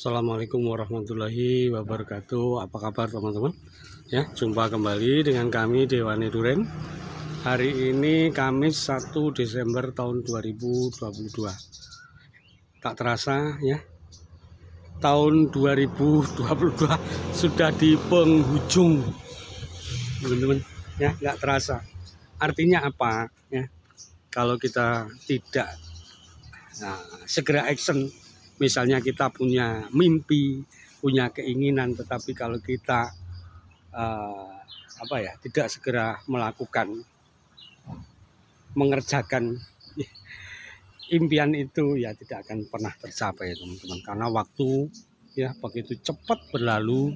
Assalamualaikum warahmatullahi wabarakatuh. Apa kabar teman-teman? Ya, jumpa kembali dengan kami Dewani Duren. Hari ini Kamis 1 Desember tahun 2022. Tak terasa ya, tahun 2022 sudah di penghujung, teman-teman. Ya, nggak terasa. Artinya apa? Ya, kalau kita tidak segera action. Misalnya kita punya mimpi, punya keinginan, tetapi kalau kita tidak segera melakukan, mengerjakan impian itu, ya tidak akan pernah tercapai, teman-teman. Karena waktu ya begitu cepat berlalu,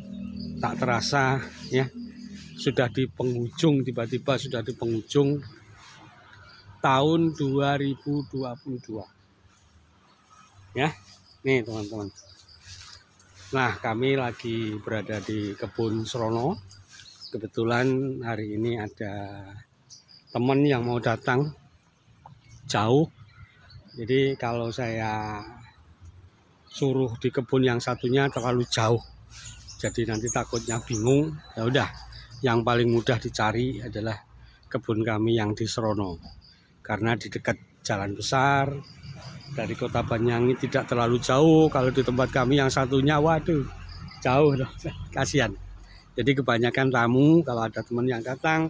tak terasa ya sudah di penghujung, tiba-tiba sudah di penghujung tahun 2022. Ya. Nih teman-teman, nah kami lagi berada di kebun Serono. Kebetulan hari ini ada teman yang mau datang jauh. Jadi kalau saya suruh di kebun yang satunya terlalu jauh, jadi nanti takutnya bingung. Ya udah, yang paling mudah dicari adalah kebun kami yang di Serono, karena di dekat jalan besar. Dari Kota Banyuwangi tidak terlalu jauh. Kalau di tempat kami yang satunya, waduh, jauh, kasihan. Jadi kebanyakan tamu, kalau ada teman yang datang,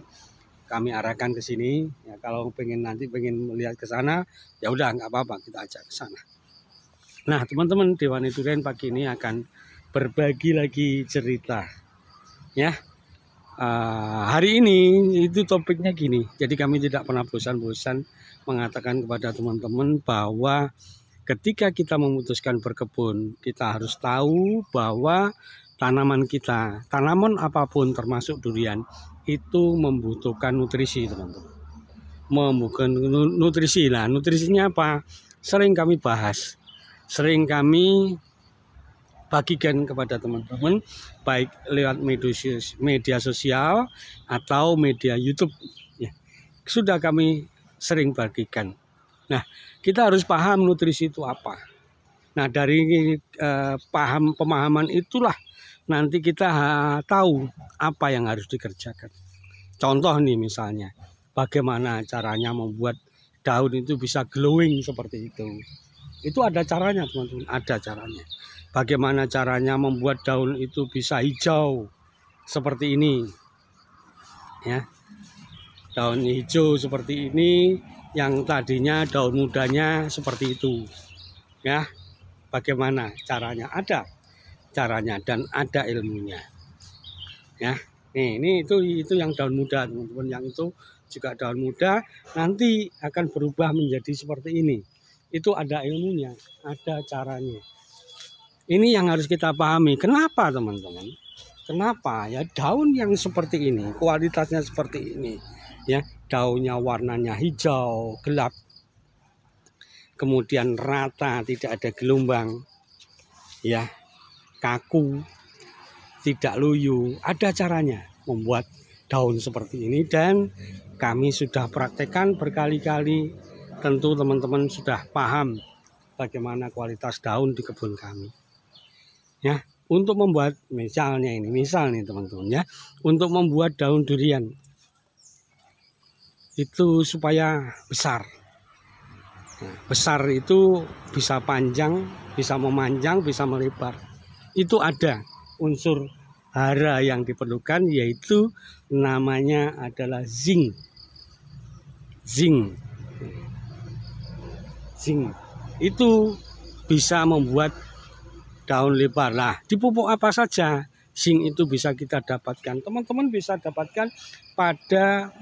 kami arahkan ke sini. Ya, kalau nanti pengen melihat ke sana, ya udah nggak apa-apa, kita ajak ke sana. Nah, teman-teman, Dewani Duren pagi ini akan berbagi lagi cerita. Ya, hari ini itu topiknya gini. Jadi kami tidak pernah bosan-bosan mengatakan kepada teman-teman bahwa ketika kita memutuskan berkebun, kita harus tahu bahwa tanaman kita, tanaman apapun termasuk durian, itu membutuhkan nutrisi, teman-teman. Membutuhkan nutrisi. Nah, nutrisinya apa? Sering kami bahas, sering kami bagikan kepada teman-teman, baik lewat media sosial atau media YouTube. Ya, sudah kami sering bagikan. Nah, kita harus paham nutrisi itu apa. Nah, dari pemahaman itulah nanti kita tahu apa yang harus dikerjakan. Contoh nih misalnya, bagaimana caranya membuat daun itu bisa glowing seperti itu. Itu ada caranya, teman-teman, ada caranya. Bagaimana caranya membuat daun itu bisa hijau seperti ini. Ya. Daun hijau seperti ini, yang tadinya daun mudanya seperti itu. Ya. Bagaimana caranya? Ada caranya dan ada ilmunya. Ya. Ini itu yang daun muda, teman-teman. Yang itu juga daun muda nanti akan berubah menjadi seperti ini. Itu ada ilmunya, ada caranya. Ini yang harus kita pahami. Kenapa, teman-teman? Kenapa ya daun yang seperti ini, kualitasnya seperti ini, ya, daunnya warnanya hijau gelap, kemudian rata, tidak ada gelombang, ya, kaku, tidak loyo. Ada caranya membuat daun seperti ini dan kami sudah praktekkan berkali-kali. Tentu teman-teman sudah paham bagaimana kualitas daun di kebun kami. Ya, untuk membuat misal nih teman-teman ya, untuk membuat daun durian itu supaya besar. Nah, besar itu bisa panjang, bisa memanjang, bisa melebar. Itu ada unsur hara yang diperlukan, yaitu namanya adalah zinc. Zinc itu bisa membuat daun lebar. Nah, di pupuk apa saja zinc itu bisa kita dapatkan? Teman-teman bisa dapatkan pada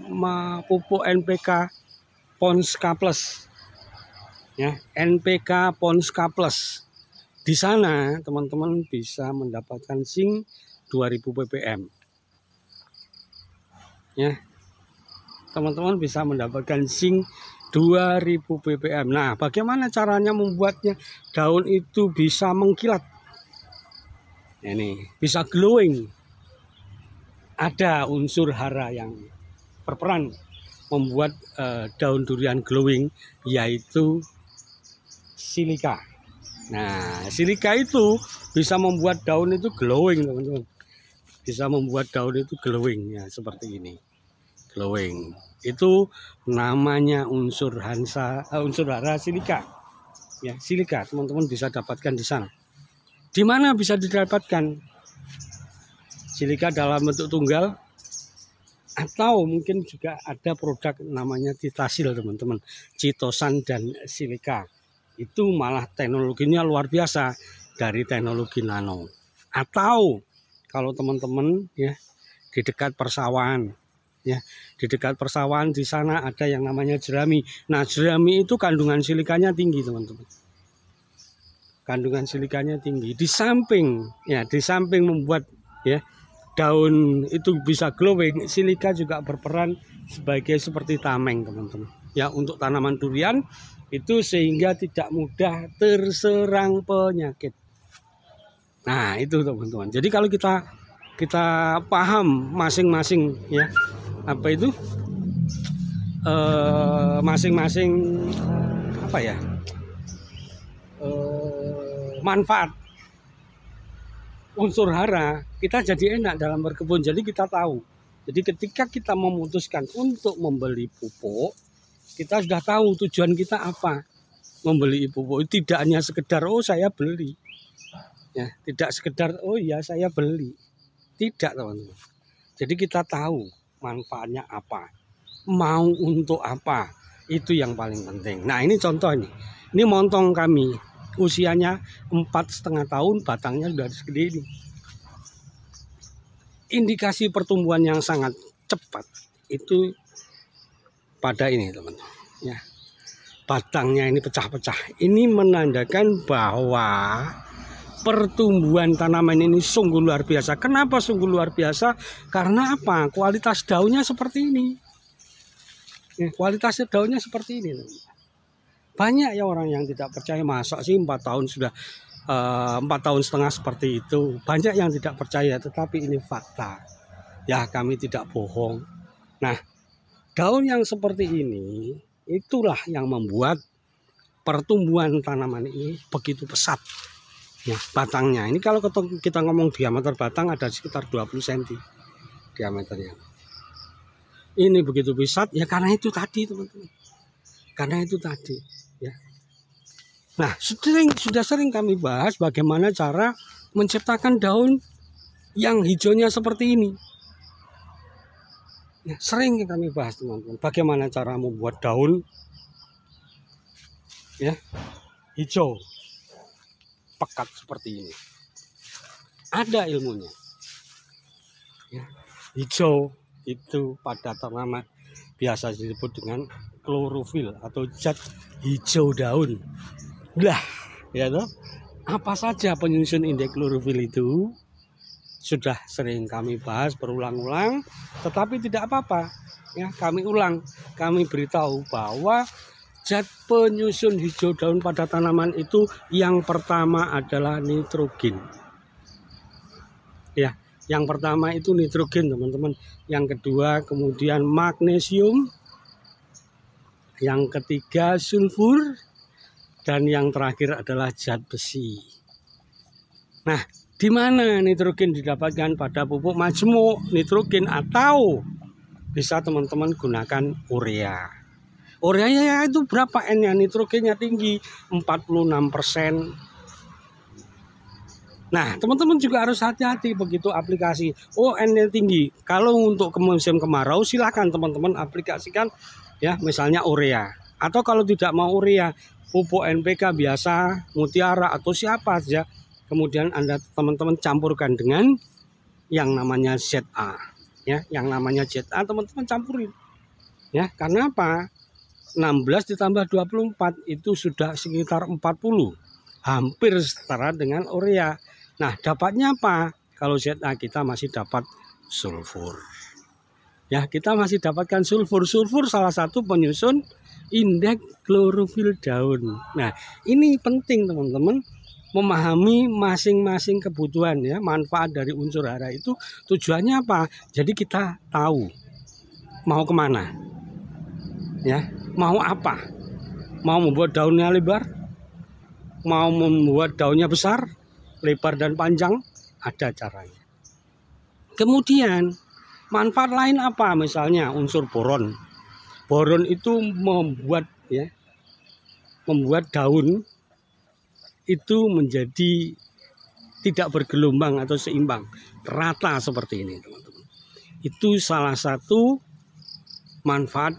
pupuk NPK Ponska Plus. Ya, NPK Ponska Plus. Di sana teman-teman bisa mendapatkan zinc 2000 ppm. Ya. Teman-teman bisa mendapatkan zinc 2000 ppm. Nah, bagaimana caranya membuatnya daun itu bisa mengkilat? Ini bisa glowing. Ada unsur hara yang berperan membuat daun durian glowing, yaitu silika. Nah, silika itu bisa membuat daun itu glowing, teman-teman. Bisa membuat daun itu glowing ya, seperti ini. Glowing. Itu namanya unsur hara silika. Ya, silika teman-teman bisa dapatkan di sana. Di mana bisa didapatkan? Silika dalam bentuk tunggal, atau mungkin juga ada produk namanya titasil, teman-teman. Chitosan dan silika. Itu malah teknologinya luar biasa dari teknologi nano. Atau kalau teman-teman ya di dekat persawahan, ya di dekat persawahan di sana ada yang namanya jerami. Nah, jerami itu kandungan silikanya tinggi, teman-teman. Kandungan silikanya tinggi. Di samping membuat ya daun itu bisa glowing, silika juga berperan sebagai seperti tameng, teman-teman. Ya, untuk tanaman durian itu sehingga tidak mudah terserang penyakit. Nah, itu teman-teman. Jadi kalau kita paham masing-masing ya apa itu masing-masing apa ya manfaat unsur hara, kita jadi enak dalam berkebun. Jadi kita tahu. Jadi ketika kita memutuskan untuk membeli pupuk, kita sudah tahu tujuan kita apa membeli pupuk. Tidak hanya sekedar oh saya beli, ya tidak sekedar oh ya saya beli, tidak, teman-teman. Jadi kita tahu manfaatnya apa, mau untuk apa, itu yang paling penting. Nah, ini contoh ini montong kami usianya 4,5 tahun, batangnya sudah segede ini. Indikasi pertumbuhan yang sangat cepat itu pada ini, teman-teman. Ya, batangnya ini pecah-pecah. Ini menandakan bahwa pertumbuhan tanaman ini sungguh luar biasa. Kenapa sungguh luar biasa? Karena apa? Kualitas daunnya seperti ini. Ya, kualitasnya daunnya seperti ini. Banyak ya orang yang tidak percaya, masa sih 4 tahun sudah 4 tahun setengah seperti itu. Banyak yang tidak percaya, tetapi ini fakta. Ya, kami tidak bohong. Nah, daun yang seperti ini itulah yang membuat pertumbuhan tanaman ini begitu pesat. Ya, batangnya ini kalau kita ngomong diameter batang ada sekitar 20 cm diameternya. Ini begitu pesat ya karena itu tadi, teman-teman. Karena itu tadi ya. Nah, sudah sering kami bahas bagaimana cara menciptakan daun yang hijaunya seperti ini. Ya, sering kami bahas, teman-teman, bagaimana cara membuat daun ya hijau pekat seperti ini. Ada ilmunya. Ya, hijau itu pada tanaman biasa disebut dengan klorofil atau zat hijau daun. Lah, ya toh, apa saja penyusun indeks klorofil itu? Sudah sering kami bahas berulang-ulang, tetapi tidak apa-apa. Ya, kami ulang, kami beritahu bahwa zat penyusun hijau daun pada tanaman itu yang pertama adalah nitrogen. Ya, yang pertama itu nitrogen, teman-teman. Yang kedua kemudian magnesium, yang ketiga sulfur, dan yang terakhir adalah zat besi. Nah, di mana nitrogen didapatkan? Pada pupuk majemuk nitrogen, atau bisa teman-teman gunakan urea. Ureanya itu berapa N-nya? Nitrogennya tinggi 46%. Nah, teman-teman juga harus hati-hati begitu aplikasi. Oh, N-nya tinggi. Kalau untuk musim kemarau silakan teman-teman aplikasikan ya, misalnya urea. Atau kalau tidak mau urea, pupuk NPK biasa, mutiara atau siapa saja. Kemudian Anda teman-teman campurkan dengan yang namanya ZA. Ya, yang namanya ZA teman-teman campurin. Ya, karena apa? 16 ditambah 24 itu sudah sekitar 40. Hampir setara dengan urea. Nah, dapatnya apa? Kalau ZA kita masih dapat sulfur. Ya, kita masih dapatkan sulfur. Sulfur salah satu penyusun indeks klorofil daun. Nah, ini penting teman-teman, memahami masing-masing kebutuhan ya, manfaat dari unsur hara itu tujuannya apa. Jadi kita tahu mau kemana, ya, mau apa, mau membuat daunnya lebar, mau membuat daunnya besar, lebar dan panjang, ada caranya. Kemudian manfaat lain apa? Misalnya unsur boron. Boron itu membuat daun itu menjadi tidak bergelombang atau seimbang, rata seperti ini, teman-teman. Itu salah satu manfaat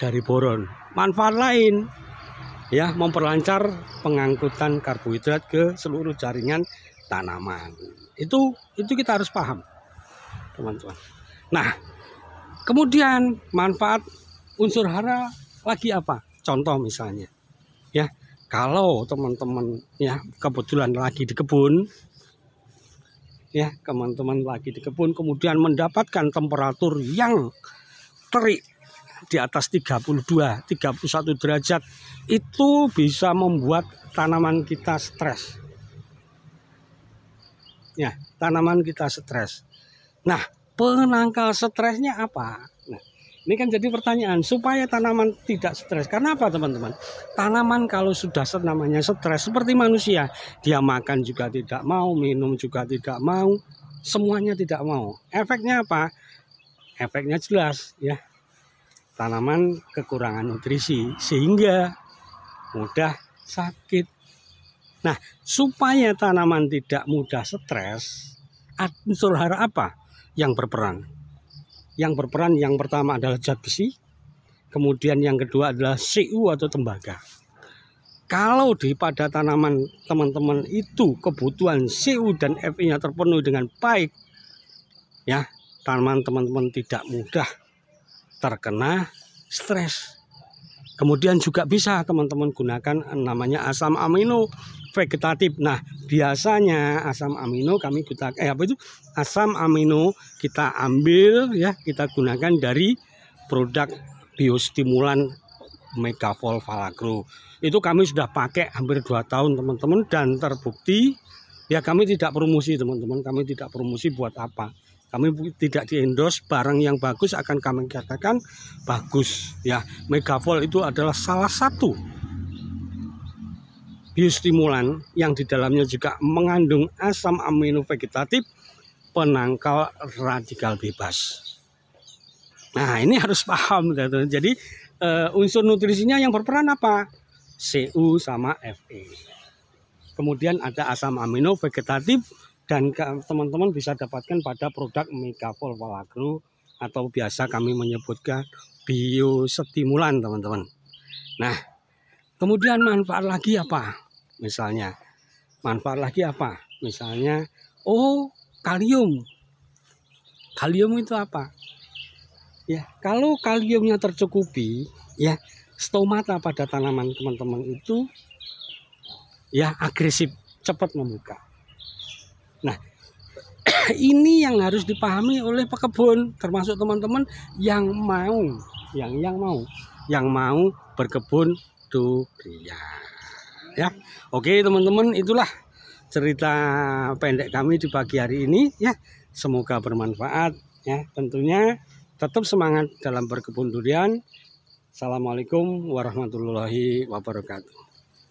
dari boron. Manfaat lain memperlancar pengangkutan karbohidrat ke seluruh jaringan tanaman. Itu kita harus paham, teman-teman. Nah, kemudian manfaat unsur hara lagi apa? Contoh misalnya, kalau teman-teman kebetulan lagi di kebun, teman-teman lagi di kebun, kemudian mendapatkan temperatur yang terik di atas 31 derajat, itu bisa membuat tanaman kita stres. Tanaman kita stres. Nah, penangkal stresnya apa? Nah, ini kan jadi pertanyaan, supaya tanaman tidak stres. Karena apa, teman-teman? Tanaman kalau sudah namanya stres, seperti manusia, dia makan juga tidak mau, minum juga tidak mau, semuanya tidak mau. Efeknya apa? Efeknya jelas, tanaman kekurangan nutrisi sehingga mudah sakit. Nah, supaya tanaman tidak mudah stres, unsur hara apa yang berperan? Yang berperan yang pertama adalah zat besi, kemudian yang kedua adalah Cu atau tembaga. Kalau pada tanaman teman-teman itu kebutuhan Cu dan Fe-nya terpenuhi dengan baik, tanaman teman-teman tidak mudah terkena stres. Kemudian juga bisa teman-teman gunakan namanya asam amino vegetatif. Nah, biasanya asam amino kami gunakan asam amino kita ambil kita gunakan dari produk biostimulan Megavol Valagro. Itu kami sudah pakai hampir 2 tahun, teman-teman, dan terbukti. Kami tidak promosi, teman-teman. Kami tidak promosi buat apa? Kami tidak di-endorse, barang yang bagus akan kami katakan bagus. Megavol itu adalah salah satu biostimulan yang di dalamnya juga mengandung asam amino vegetatif, penangkal radikal bebas. Nah, ini harus paham, teman-teman. Jadi unsur nutrisinya yang berperan apa? Cu sama Fe. Kemudian ada asam amino vegetatif, dan teman-teman bisa dapatkan pada produk Megavol Valagro atau biasa kami menyebutkan biostimulan, teman-teman. Nah, kemudian manfaat lagi apa? Misalnya kalium. Kalium itu apa? Kalau kaliumnya tercukupi, stomata pada tanaman teman-teman itu agresif, cepat membuka. Nah, ini yang harus dipahami oleh pekebun, termasuk teman-teman yang mau berkebun durian. Oke, teman-teman, itulah cerita pendek kami di pagi hari ini. Semoga bermanfaat. Tentunya tetap semangat dalam berkebun durian. Assalamualaikum warahmatullahi wabarakatuh.